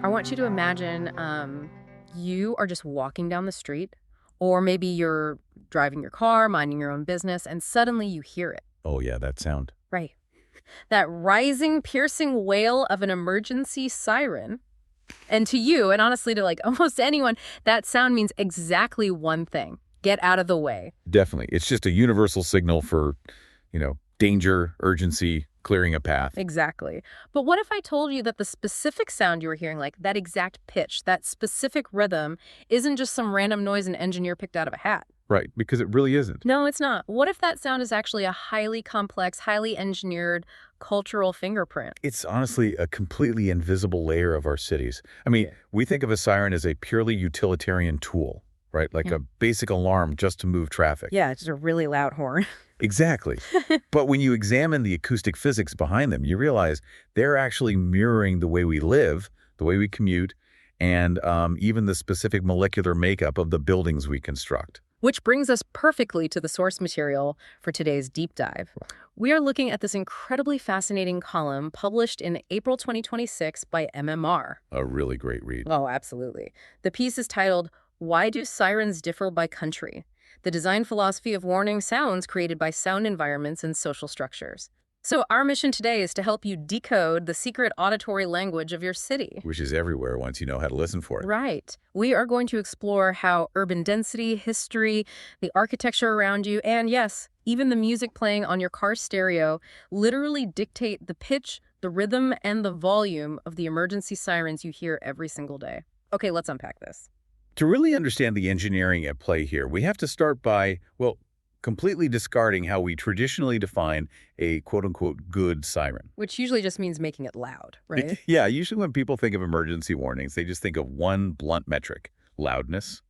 I want you to imagine you are just walking down the street, or maybe you're driving your car, minding your own business, and suddenly you hear it. Oh, yeah, that sound. Right. That rising, piercing wail of an emergency siren. And to you, and honestly to like almost anyone, that sound means exactly one thing: get out of the way. Definitely. It's just a universal signal for, danger, urgency, clearing a path. Exactly. But what if I told you that the specific sound you were hearing, like that exact pitch, that specific rhythm, isn't just some random noise an engineer picked out of a hat? Right, because it really isn't. No, it's not. What if that sound is actually a highly complex, highly engineered cultural fingerprint? It's honestly a completely invisible layer of our cities. I mean, Yeah. we think of a siren as a purely utilitarian tool, right? Like Yeah. a basic alarm just to move traffic. Yeah, it's just a really loud horn. Exactly. But when you examine the acoustic physics behind them, you realize they're actually mirroring the way we live, the way we commute, and even the specific molecular makeup of the buildings we construct. Which brings us perfectly to the source material for today's deep dive. We are looking at this incredibly fascinating column published in April 2026 by MMR. A really great read. Oh, absolutely. The piece is titled, "Why Do Sirens Differ by Country? The Design Philosophy of Warning Sounds Created by Sound Environments and Social Structures." So our mission today is to help you decode the secret auditory language of your city. Which is everywhere once you know how to listen for it. Right. We are going to explore how urban density, history, the architecture around you, and yes, even the music playing on your car stereo literally dictate the pitch, the rhythm, and the volume of the emergency sirens you hear every single day. Okay, let's unpack this. To really understand the engineering at play here, we have to start by, well, completely discarding how we traditionally define a quote-unquote good siren. Which usually just means making it loud, right? Yeah, usually when people think of emergency warnings, they just think of one blunt metric: loudness,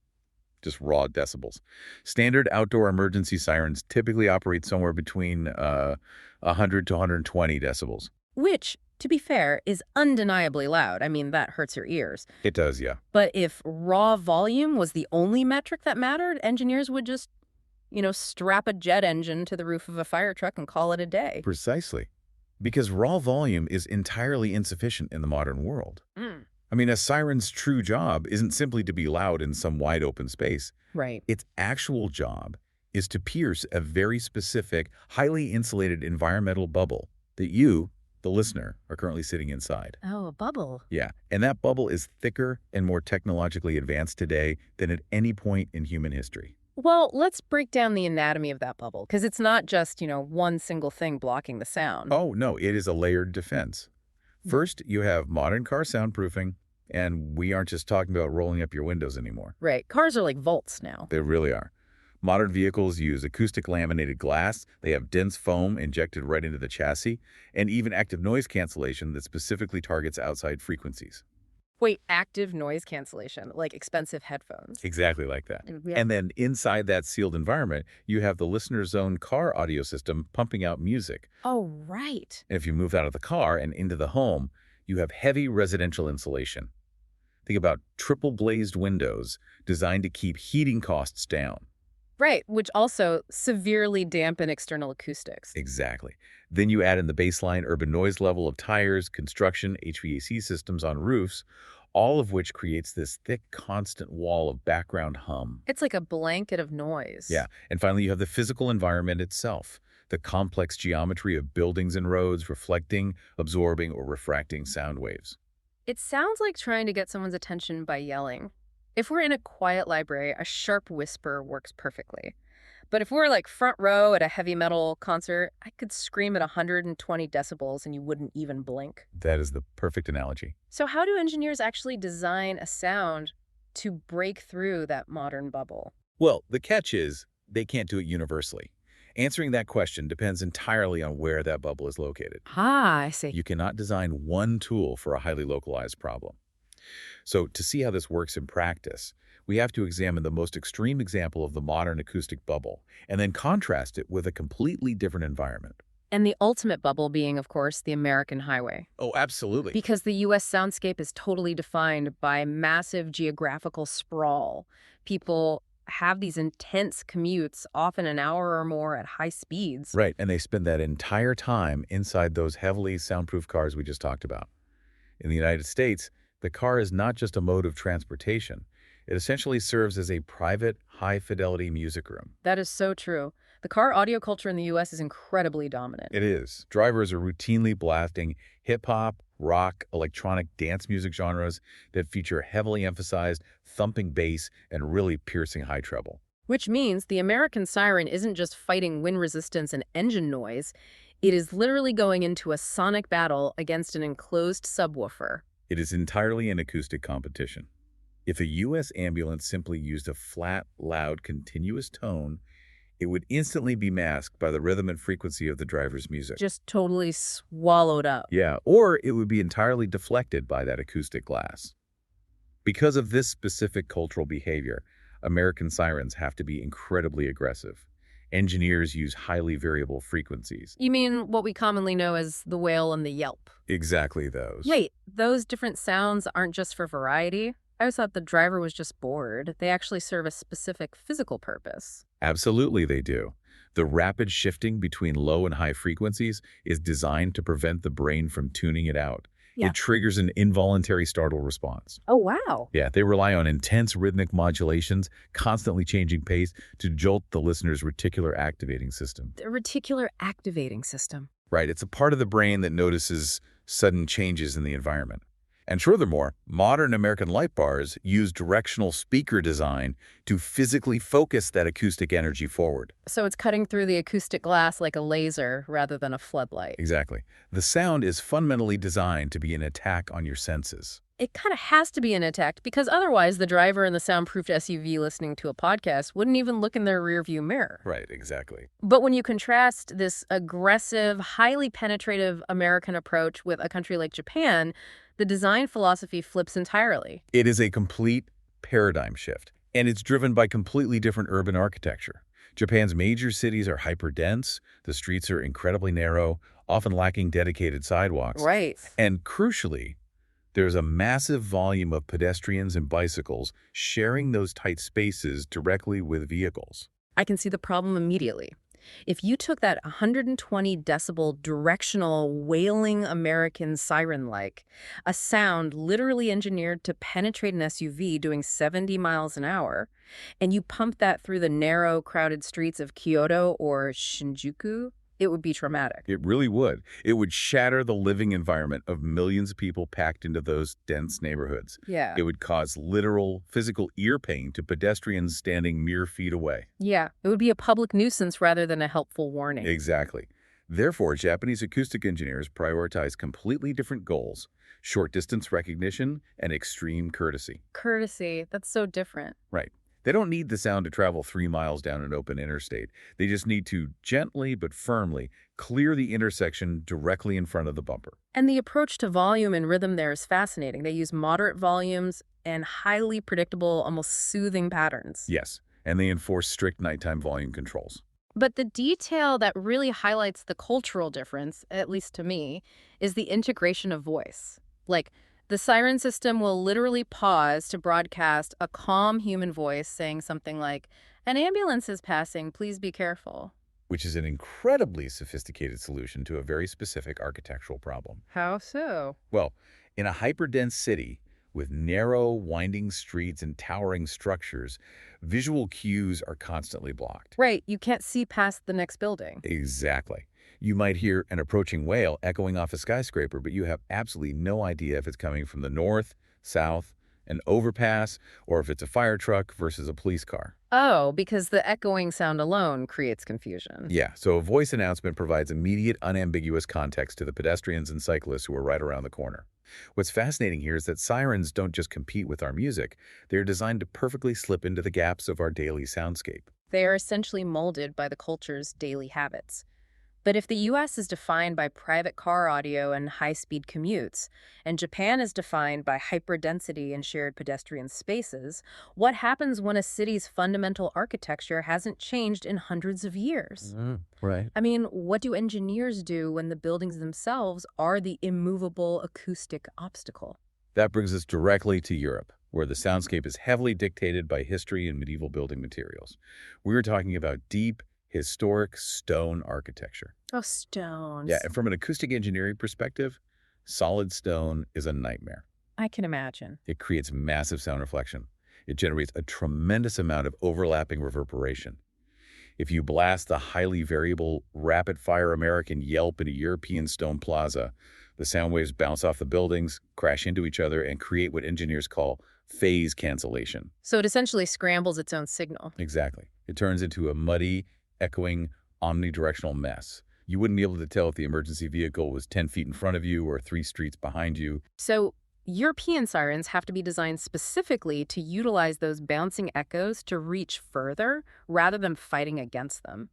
just raw decibels. Standard outdoor emergency sirens typically operate somewhere between 100 to 120 decibels. Which, to be fair, is undeniably loud. I mean, that hurts your ears. It does, yeah. But if raw volume was the only metric that mattered, engineers would just, strap a jet engine to the roof of a fire truck and call it a day. Precisely. Because raw volume is entirely insufficient in the modern world. Mm. I mean, a siren's true job isn't simply to be loud in some wide open space. Right. Its actual job is to pierce a very specific, highly insulated environmental bubble that you, the listener, are currently sitting inside. Oh, a bubble. Yeah, and that bubble is thicker and more technologically advanced today than at any point in human history. Well, let's break down the anatomy of that bubble, because it's not just, one single thing blocking the sound. Oh, no, it is a layered defense. First, you have modern car soundproofing, and we aren't just talking about rolling up your windows anymore. Right. Cars are like vaults now. They really are. Modern vehicles use acoustic laminated glass, they have dense foam injected right into the chassis, and even active noise cancellation that specifically targets outside frequencies. Wait, active noise cancellation, like expensive headphones. Exactly like that. Yeah. And then inside that sealed environment, you have the listener's own car audio system pumping out music. Oh, right. And if you move out of the car and into the home, you have heavy residential insulation. Think about triple glazed windows designed to keep heating costs down. Right, which also severely dampen external acoustics. Exactly. Then you add in the baseline urban noise level of tires, construction, HVAC systems on roofs, all of which creates this thick, constant wall of background hum. It's like a blanket of noise. Yeah, and finally you have the physical environment itself, the complex geometry of buildings and roads reflecting, absorbing, or refracting sound waves. It sounds like trying to get someone's attention by yelling. If we're in a quiet library, a sharp whisper works perfectly. But if we're like front row at a heavy metal concert, I could scream at 120 decibels and you wouldn't even blink. That is the perfect analogy. So how do engineers actually design a sound to break through that modern bubble? Well, the catch is they can't do it universally. Answering that question depends entirely on where that bubble is located. Ah, I see. You cannot design one tool for a highly localized problem. So to see how this works in practice, we have to examine the most extreme example of the modern acoustic bubble and then contrast it with a completely different environment. And the ultimate bubble being, of course, the American highway. Oh, absolutely. Because the U.S. soundscape is totally defined by massive geographical sprawl. People have these intense commutes, often an hour or more at high speeds. Right, and they spend that entire time inside those heavily soundproof cars we just talked about. In the United States, The car is not just a mode of transportation. It essentially serves as a private, high-fidelity music room. That is so true. The car audio culture in the US is incredibly dominant. It is. Drivers are routinely blasting hip-hop, rock, electronic dance music genres that feature heavily emphasized thumping bass and really piercing high treble. Which means the American Siren isn't just fighting wind resistance and engine noise, it is literally going into a sonic battle against an enclosed subwoofer. It is entirely an acoustic competition. If a U.S. ambulance simply used a flat, loud, continuous tone, it would instantly be masked by the rhythm and frequency of the driver's music. Just totally swallowed up. Yeah, or it would be entirely deflected by that acoustic glass. Because of this specific cultural behavior, American sirens have to be incredibly aggressive. Engineers use highly variable frequencies. You mean what we commonly know as the wail and the yelp? Exactly those. Wait, those different sounds aren't just for variety? I always thought the driver was just bored. They actually serve a specific physical purpose. Absolutely they do. The rapid shifting between low and high frequencies is designed to prevent the brain from tuning it out. Yeah. It triggers an involuntary startle response. Oh, wow. Yeah, they rely on intense rhythmic modulations, constantly changing pace to jolt the listener's reticular activating system. The reticular activating system. Right, it's a part of the brain that notices sudden changes in the environment. And furthermore, modern American light bars use directional speaker design to physically focus that acoustic energy forward. So it's cutting through the acoustic glass like a laser rather than a floodlight. Exactly. The sound is fundamentally designed to be an attack on your senses. It kind of has to be an attack because otherwise the driver in the soundproofed SUV listening to a podcast wouldn't even look in their rearview mirror. Right, exactly. But when you contrast this aggressive, highly penetrative American approach with a country like Japan, the design philosophy flips entirely. It is a complete paradigm shift, and it's driven by completely different urban architecture. Japan's major cities are hyperdense, the streets are incredibly narrow, often lacking dedicated sidewalks. Right. And crucially, there's a massive volume of pedestrians and bicycles sharing those tight spaces directly with vehicles. I can see the problem immediately. If you took that 120 decibel directional wailing American siren-like, a sound literally engineered to penetrate an SUV doing 70 miles an hour, and you pumped that through the narrow, crowded streets of Kyoto or Shinjuku, it would be traumatic. It really would. It would shatter the living environment of millions of people packed into those dense neighborhoods. Yeah. It would cause literal physical ear pain to pedestrians standing mere feet away. Yeah, it would be a public nuisance rather than a helpful warning. Exactly. Therefore, Japanese acoustic engineers prioritize completely different goals: short distance recognition and extreme courtesy. Courtesy, that's so different. Right. They don't need the sound to travel 3 miles down an open interstate. They just need to gently but firmly clear the intersection directly in front of the bumper. And the approach to volume and rhythm there is fascinating. They use moderate volumes and highly predictable, almost soothing patterns. Yes, and they enforce strict nighttime volume controls. But the detail that really highlights the cultural difference, at least to me, is the integration of voice. Like, the siren system will literally pause to broadcast a calm human voice saying something like, "An ambulance is passing, please be careful." Which is an incredibly sophisticated solution to a very specific architectural problem. How so? Well, in a hyperdense city with narrow, winding streets and towering structures, visual cues are constantly blocked. Right, you can't see past the next building. Exactly. You might hear an approaching wail echoing off a skyscraper, but you have absolutely no idea if it's coming from the north, south, an overpass, or if it's a fire truck versus a police car. Oh, because the echoing sound alone creates confusion. Yeah, so a voice announcement provides immediate, unambiguous context to the pedestrians and cyclists who are right around the corner. What's fascinating here is that sirens don't just compete with our music. They're designed to perfectly slip into the gaps of our daily soundscape. They are essentially molded by the culture's daily habits. But if the US is defined by private car audio and high-speed commutes, and Japan is defined by hyperdensity and shared pedestrian spaces, what happens when a city's fundamental architecture hasn't changed in hundreds of years? Right. I mean, what do engineers do when the buildings themselves are the immovable acoustic obstacle? That brings us directly to Europe, where the soundscape is heavily dictated by history and medieval building materials. We're talking about deep, historic stone architecture. Oh, stones. Yeah, and from an acoustic engineering perspective, solid stone is a nightmare. I can imagine. It creates massive sound reflection. It generates a tremendous amount of overlapping reverberation. If you blast the highly variable, rapid-fire American yelp in a European stone plaza, the sound waves bounce off the buildings, crash into each other, and create what engineers call phase cancellation. So it essentially scrambles its own signal. Exactly. It turns into a muddy, echoing, omnidirectional mess. You wouldn't be able to tell if the emergency vehicle was 10 feet in front of you or 3 streets behind you. So European sirens have to be designed specifically to utilize those bouncing echoes to reach further rather than fighting against them.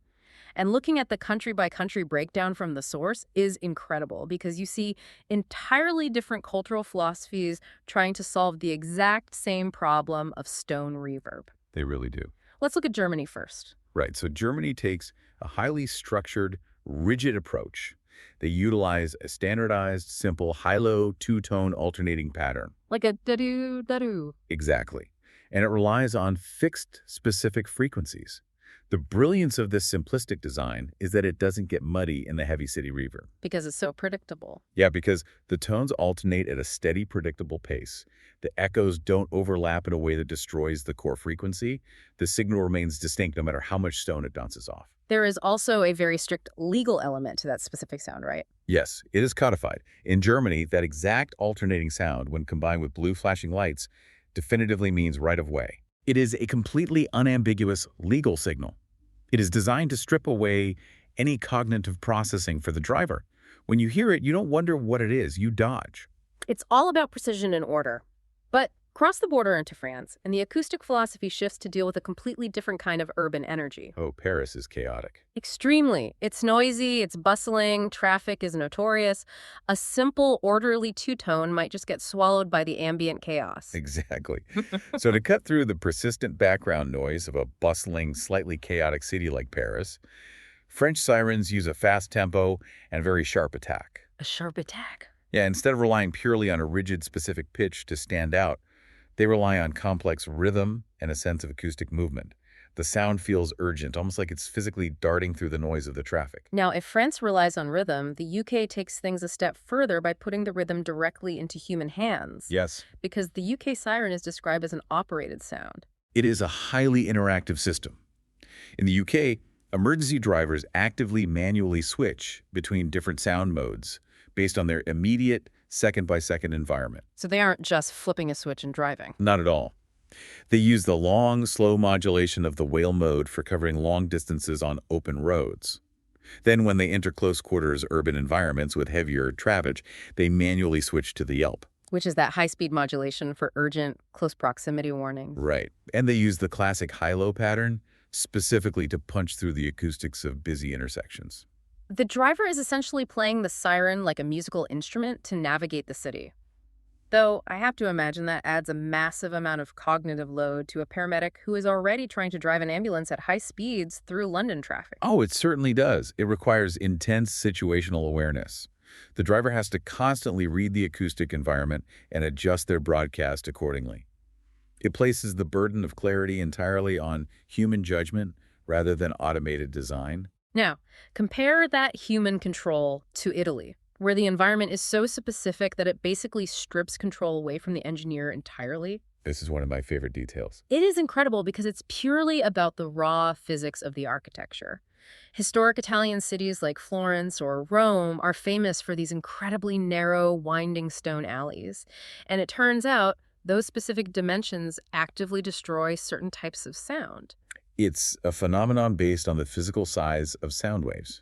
And looking at the country-by-country breakdown from the source is incredible because you see entirely different cultural philosophies trying to solve the exact same problem of stone reverb. They really do. Let's look at Germany first. Right. So Germany takes a highly structured, rigid approach. They utilize a standardized, simple, high-low, two-tone alternating pattern. Like a da-doo, da-doo. Exactly. And it relies on fixed, specific frequencies. The brilliance of this simplistic design is that it doesn't get muddy in the heavy city reverb. Because it's so predictable. Yeah, because the tones alternate at a steady, predictable pace. The echoes don't overlap in a way that destroys the core frequency. The signal remains distinct no matter how much stone it bounces off. There is also a very strict legal element to that specific sound, right? Yes, it is codified. In Germany, that exact alternating sound, when combined with blue flashing lights, definitively means right-of-way. It is a completely unambiguous legal signal. It is designed to strip away any cognitive processing for the driver. When you hear it, you don't wonder what it is, you dodge. It's all about precision and order. But cross the border into France, and the acoustic philosophy shifts to deal with a completely different kind of urban energy. Oh, Paris is chaotic. Extremely. It's noisy, it's bustling, traffic is notorious. A simple, orderly two-tone might just get swallowed by the ambient chaos. Exactly. So to cut through the persistent background noise of a bustling, slightly chaotic city like Paris, French sirens use a fast tempo and very sharp attack. A sharp attack. Yeah, instead of relying purely on a rigid, specific pitch to stand out, they rely on complex rhythm and a sense of acoustic movement. The sound feels urgent, almost like it's physically darting through the noise of the traffic. Now, if France relies on rhythm, the UK takes things a step further by putting the rhythm directly into human hands. Yes. Because the UK siren is described as an operated sound. It is a highly interactive system. In the UK, emergency drivers actively manually switch between different sound modes based on their immediate, second-by-second environment. So they aren't just flipping a switch and driving. Not at all. They use the long, slow modulation of the whale mode for covering long distances on open roads. Then when they enter close-quarters urban environments with heavier traffic, they manually switch to the yelp. Which is that high-speed modulation for urgent, close proximity warnings. Right. And they use the classic high-low pattern specifically to punch through the acoustics of busy intersections. The driver is essentially playing the siren like a musical instrument to navigate the city. Though I have to imagine that adds a massive amount of cognitive load to a paramedic who is already trying to drive an ambulance at high speeds through London traffic. Oh, it certainly does. It requires intense situational awareness. The driver has to constantly read the acoustic environment and adjust their broadcast accordingly. It places the burden of clarity entirely on human judgment rather than automated design. Now, compare that human control to Italy, where the environment is so specific that it basically strips control away from the engineer entirely. This is one of my favorite details. It is incredible because it's purely about the raw physics of the architecture. Historic Italian cities like Florence or Rome are famous for these incredibly narrow, winding stone alleys. And it turns out those specific dimensions actively destroy certain types of sound. It's a phenomenon based on the physical size of sound waves.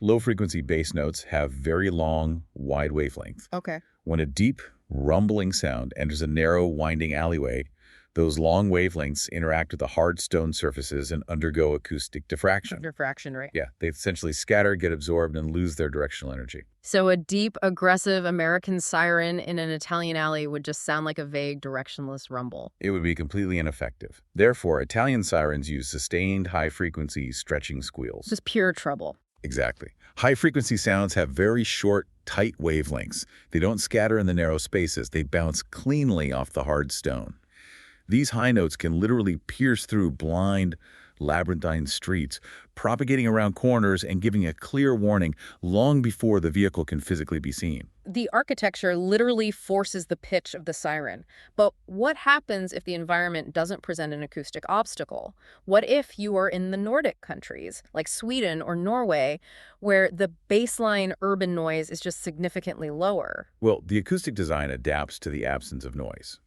Low-frequency bass notes have very long, wide wavelengths. Okay. When a deep, rumbling sound enters a narrow, winding alleyway, those long wavelengths interact with the hard stone surfaces and undergo acoustic diffraction. Diffraction, right? Yeah, they essentially scatter, get absorbed, and lose their directional energy. So a deep, aggressive American siren in an Italian alley would just sound like a vague, directionless rumble. It would be completely ineffective. Therefore, Italian sirens use sustained, high-frequency, stretching squeals. Just pure trouble. Exactly. High-frequency sounds have very short, tight wavelengths. They don't scatter in the narrow spaces. They bounce cleanly off the hard stone. These high notes can literally pierce through blind, labyrinthine streets, propagating around corners and giving a clear warning long before the vehicle can physically be seen. The architecture literally forces the pitch of the siren. But what happens if the environment doesn't present an acoustic obstacle? What if you are in the Nordic countries, like Sweden or Norway, where the baseline urban noise is just significantly lower? Well, the acoustic design adapts to the absence of noise.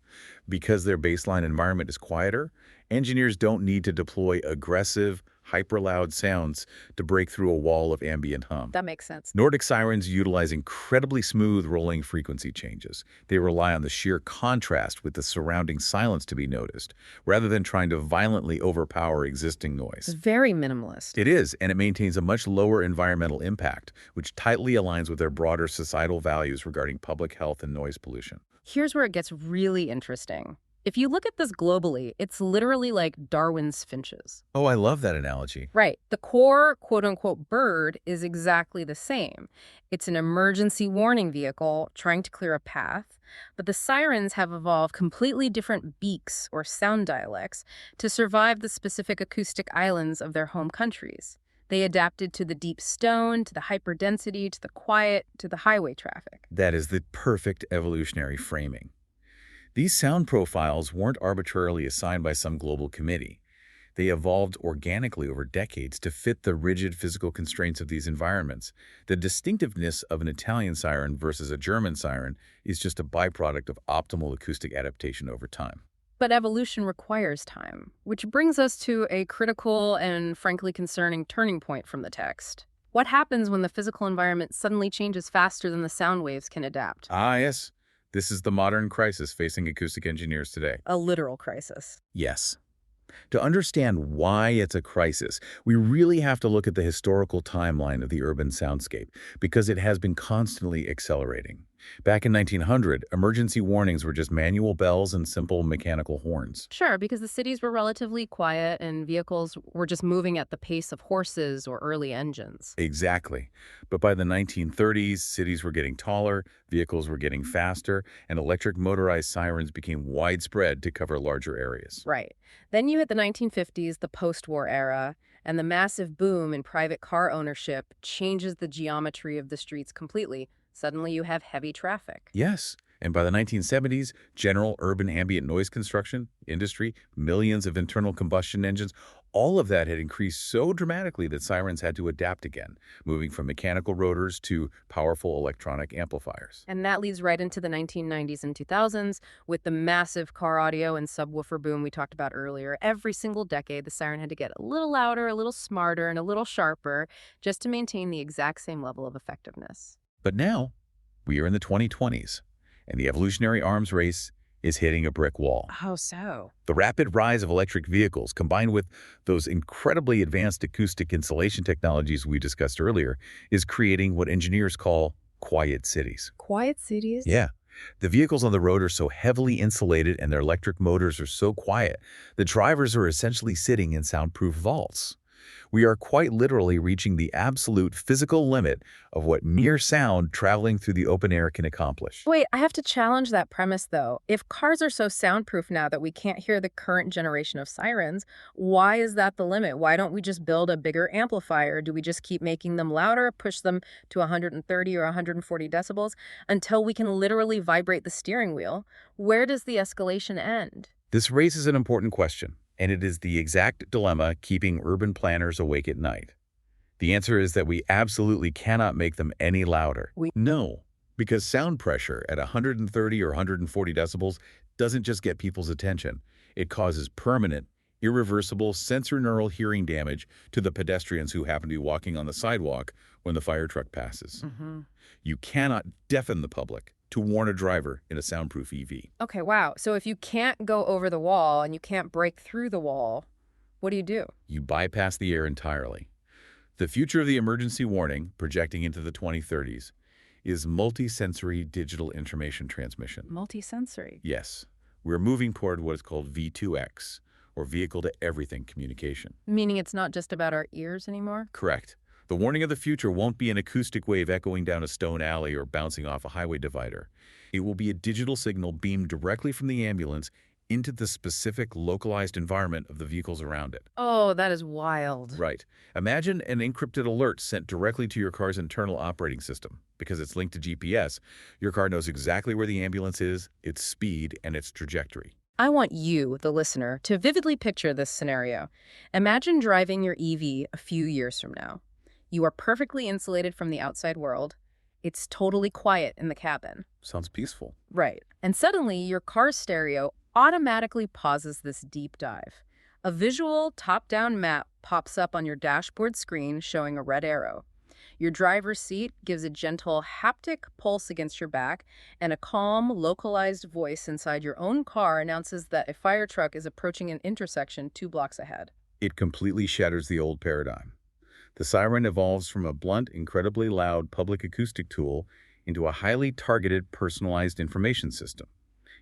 Because their baseline environment is quieter, engineers don't need to deploy aggressive, hyper-loud sounds to break through a wall of ambient hum. That makes sense. Nordic sirens utilize incredibly smooth rolling frequency changes. They rely on the sheer contrast with the surrounding silence to be noticed, rather than trying to violently overpower existing It's noise. very minimalist. It is, and it maintains a much lower environmental impact, which tightly aligns with their broader societal values regarding public health and noise pollution. Here's where it gets really interesting. If you look at this globally, it's literally like Darwin's finches. Oh, I love that analogy. Right. The core quote unquote bird is exactly the same. It's an emergency warning vehicle trying to clear a path, but the sirens have evolved completely different beaks or sound dialects to survive the specific acoustic islands of their home countries. They adapted to the deep stone, to the hyperdensity, to the quiet, to the highway traffic. That is the perfect evolutionary framing. These sound profiles weren't arbitrarily assigned by some global committee. They evolved organically over decades to fit the rigid physical constraints of these environments. The distinctiveness of an Italian siren versus a German siren is just a byproduct of optimal acoustic adaptation over time. But evolution requires time, which brings us to a critical and frankly concerning turning point from the text. What happens when the physical environment suddenly changes faster than the sound waves can adapt? Ah, yes. This is the modern crisis facing acoustic engineers today. A literal crisis. Yes. To understand why it's a crisis, we really have to look at the historical timeline of the urban soundscape, because it has been constantly accelerating. Back in 1900, emergency warnings were just manual bells and simple mechanical horns. Sure, because the cities were relatively quiet and vehicles were just moving at the pace of horses or early engines. Exactly. But by the 1930s, cities were getting taller, vehicles were getting faster, and electric motorized sirens became widespread to cover larger areas. Right. Then you hit the 1950s, the post-war era, and the massive boom in private car ownership changes the geometry of the streets completely. Suddenly you have heavy traffic. Yes. And by the 1970s, general urban ambient noise construction, industry, millions of internal combustion engines, all of that had increased so dramatically that sirens had to adapt again, moving from mechanical rotors to powerful electronic amplifiers. And that leads right into the 1990s and 2000s with the massive car audio and subwoofer boom we talked about earlier. Every single decade, the siren had to get a little louder, a little smarter, and a little sharper just to maintain the exact same level of effectiveness. But now, we are in the 2020s, and the evolutionary arms race is hitting a brick wall. How so? The rapid rise of electric vehicles, combined with those incredibly advanced acoustic insulation technologies we discussed earlier, is creating what engineers call quiet cities. Quiet cities? Yeah. The vehicles on the road are so heavily insulated and their electric motors are so quiet, the drivers are essentially sitting in soundproof vaults. We are quite literally reaching the absolute physical limit of what mere sound traveling through the open air can accomplish. Wait, I have to challenge that premise, though. If cars are so soundproof now that we can't hear the current generation of sirens, why is that the limit? Why don't we just build a bigger amplifier? Do we just keep making them louder, push them to 130 or 140 decibels until we can literally vibrate the steering wheel? Where does the escalation end? This raises an important question, and it is the exact dilemma keeping urban planners awake at night. The answer is that we absolutely cannot make them any louder. No, because sound pressure at 130 or 140 decibels doesn't just get people's attention. It causes permanent, irreversible sensorineural hearing damage to the pedestrians who happen to be walking on the sidewalk when the fire truck passes. You cannot deafen the public to warn a driver in a soundproof EV. Okay, wow. So if you can't go over the wall and you can't break through the wall, what do? You bypass the air entirely. The future of the emergency warning, projecting into the 2030s, is multi-sensory digital information transmission. Multisensory. Yes, we're moving toward what is called V2X, or vehicle-to-everything communication. Meaning it's not just about our ears anymore? Correct. The warning of the future won't be an acoustic wave echoing down a stone alley or bouncing off a highway divider. It will be a digital signal beamed directly from the ambulance into the specific localized environment of the vehicles around it. Oh, that is wild. Right. Imagine an encrypted alert sent directly to your car's internal operating system. Because it's linked to GPS, your car knows exactly where the ambulance is, its speed, and its trajectory. I want you, the listener, to vividly picture this scenario. Imagine driving your EV a few years from now. You are perfectly insulated from the outside world. It's totally quiet in the cabin. Sounds peaceful. Right. And suddenly, your car's stereo automatically pauses this deep dive. A visual top-down map pops up on your dashboard screen showing a red arrow. Your driver's seat gives a gentle haptic pulse against your back, and a calm, localized voice inside your own car announces that a fire truck is approaching an intersection 2 blocks ahead. It completely shatters the old paradigm. The Siren evolves from a blunt, incredibly loud public acoustic tool into a highly targeted, personalized information system.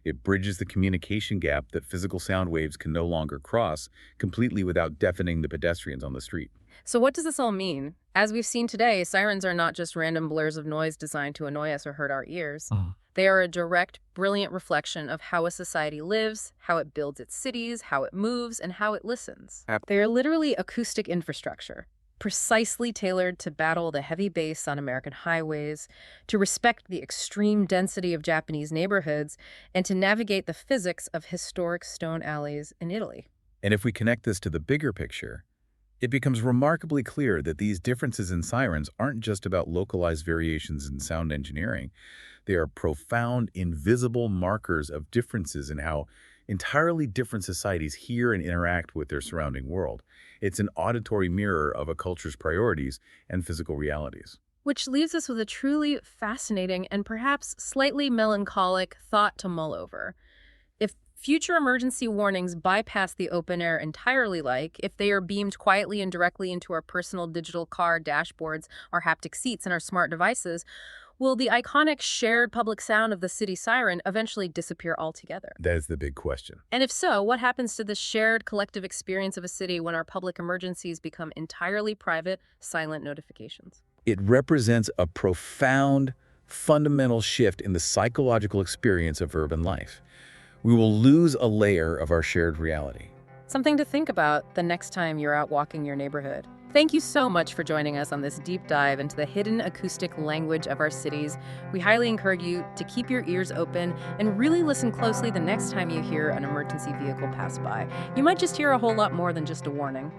It bridges the communication gap that physical sound waves can no longer cross, completely without deafening the pedestrians on the street. So what does this all mean? As we've seen today, sirens are not just random blurs of noise designed to annoy us or hurt our ears. They are a direct, brilliant reflection of how a society lives, how it builds its cities, how it moves, and how it listens. They are literally acoustic infrastructure, precisely tailored to battle the heavy bass on American highways, to respect the extreme density of Japanese neighborhoods, and to navigate the physics of historic stone alleys in Italy. And if we connect this to the bigger picture, it becomes remarkably clear that these differences in sirens aren't just about localized variations in sound engineering. They are profound, invisible markers of differences in how entirely different societies hear and interact with their surrounding world. It's an auditory mirror of a culture's priorities and physical realities. Which leaves us with a truly fascinating and perhaps slightly melancholic thought to mull over. If future emergency warnings bypass the open air entirely, like if they are beamed quietly and directly into our personal digital car dashboards, our haptic seats, and our smart devices, will the iconic shared public sound of the city siren eventually disappear altogether? That is the big question. And if so, what happens to the shared collective experience of a city when our public emergencies become entirely private, silent notifications? It represents a profound, fundamental shift in the psychological experience of urban life. We will lose a layer of our shared reality. Something to think about the next time you're out walking your neighborhood. Thank you so much for joining us on this deep dive into the hidden acoustic language of our cities. We highly encourage you to keep your ears open and really listen closely the next time you hear an emergency vehicle pass by. You might just hear a whole lot more than just a warning.